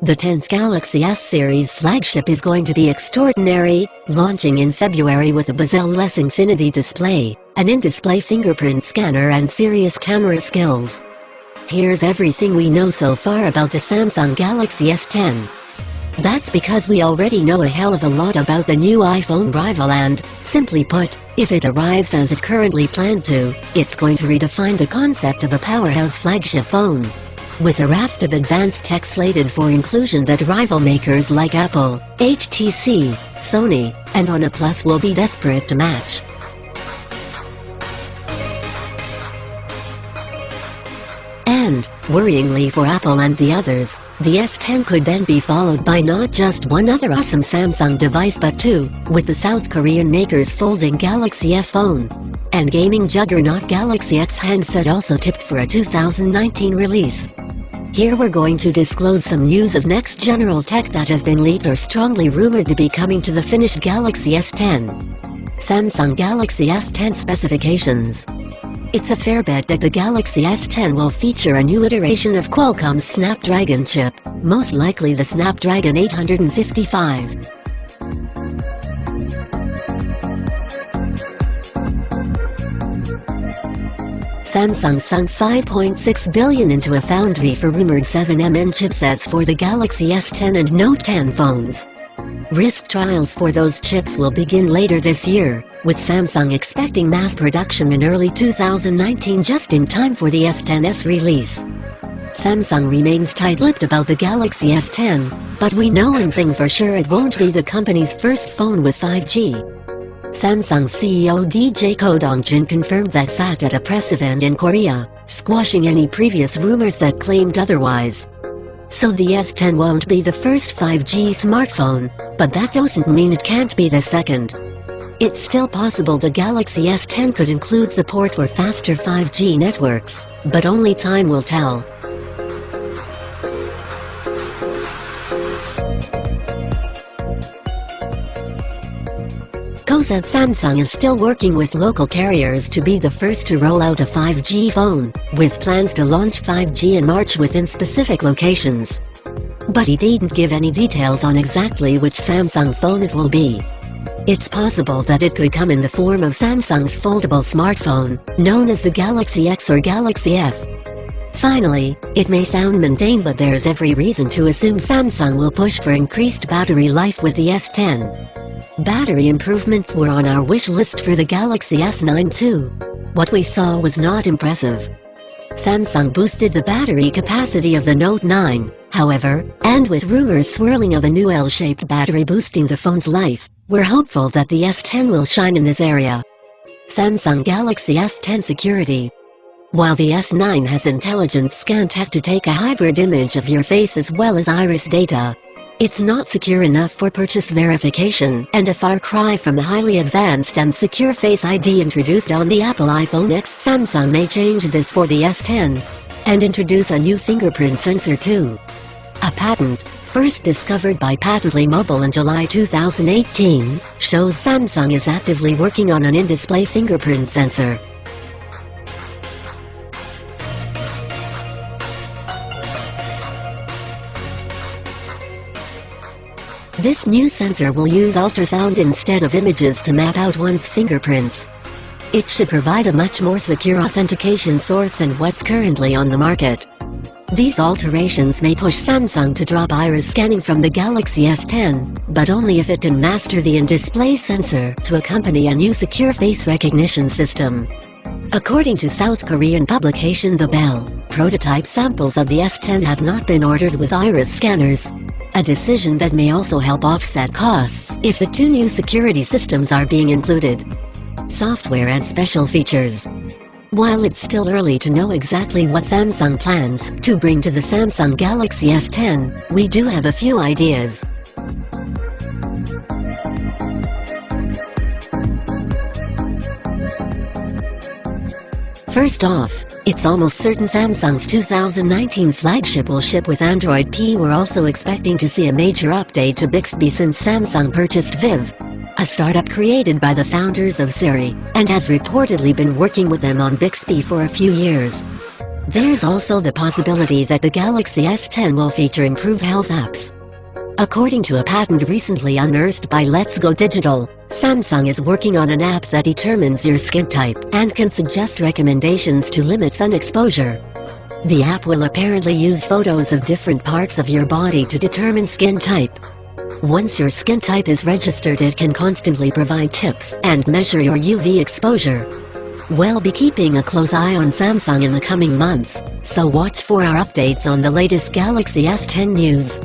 The 10th Galaxy S series flagship is going to be extraordinary, launching in February with a bezel-less infinity display, an in-display fingerprint scanner and serious camera skills. Here's everything we know so far about the Samsung Galaxy S10. That's because we already know a hell of a lot about the new iPhone rival and, simply put, if it arrives as it currently planned to, it's going to redefine the concept of a powerhouse flagship phone. With a raft of advanced tech slated for inclusion that rival makers like Apple, HTC, Sony, and OnePlus will be desperate to match. And, worryingly for Apple and the others, the S10 could then be followed by not just one other awesome Samsung device but two, with the South Korean maker's folding Galaxy F phone. And gaming juggernaut Galaxy X handset also tipped for a 2019 release. Here we're going to disclose some news of next general tech that have been leaked or strongly rumored to be coming to the finished Galaxy S10. Samsung Galaxy S10 specifications. It's a fair bet that the Galaxy S10 will feature a new iteration of Qualcomm's Snapdragon chip, most likely the Snapdragon 855. Samsung sunk $5.6 billion into a foundry for rumored 7nm chipsets for the Galaxy S10 and Note 10 phones. Risk trials for those chips will begin later this year, with Samsung expecting mass production in early 2019 just in time for the S10's release. Samsung remains tight-lipped about the Galaxy S10, but we know one thing for sure: it won't be the company's first phone with 5G. Samsung CEO DJ Ko Dong-jin confirmed that fact at a press event in Korea, squashing any previous rumors that claimed otherwise. So the S10 won't be the first 5G smartphone, but that doesn't mean it can't be the second. It's still possible the Galaxy S10 could include support for faster 5G networks, but only time will tell. Ko said Samsung is still working with local carriers to be the first to roll out a 5G phone, with plans to launch 5G in March within specific locations. But he didn't give any details on exactly which Samsung phone it will be. It's possible that it could come in the form of Samsung's foldable smartphone, known as the Galaxy X or Galaxy F. Finally, it may sound mundane, but there's every reason to assume Samsung will push for increased battery life with the S10. Battery improvements were on our wish list for the Galaxy S9 too. What we saw was not impressive. Samsung boosted the battery capacity of the Note 9, however, and with rumors swirling of a new L-shaped battery boosting the phone's life, we're hopeful that the S10 will shine in this area. Samsung Galaxy S10 security. While the S9 has intelligent scan tech to take a hybrid image of your face as well as iris data, it's not secure enough for purchase verification, and a far cry from the highly advanced and secure Face ID introduced on the Apple iPhone X. Samsung may change this for the S10, and introduce a new fingerprint sensor too. A patent, first discovered by Patently Mobile in July 2018, shows Samsung is actively working on an in-display fingerprint sensor. This new sensor will use ultrasound instead of images to map out one's fingerprints. It should provide a much more secure authentication source than what's currently on the market. These alterations may push Samsung to drop iris scanning from the Galaxy S10, but only if it can master the in-display sensor to accompany a new secure face recognition system. According to South Korean publication The Bell, prototype samples of the S10 have not been ordered with iris scanners. A decision that may also help offset costs if the two new security systems are being included. Software and special features. While it's still early to know exactly what Samsung plans to bring to the Samsung Galaxy S10, we do have a few ideas. First off, it's almost certain Samsung's 2019 flagship will ship with Android P. We're also expecting to see a major update to Bixby since Samsung purchased Viv, a startup created by the founders of Siri, and has reportedly been working with them on Bixby for a few years. There's also the possibility that the Galaxy S10 will feature improved health apps. According to a patent recently unearthed by Let's Go Digital, Samsung is working on an app that determines your skin type and can suggest recommendations to limit sun exposure. The app will apparently use photos of different parts of your body to determine skin type. Once your skin type is registered, it can constantly provide tips and measure your UV exposure. We'll be keeping a close eye on Samsung in the coming months, so watch for our updates on the latest Galaxy S10 news.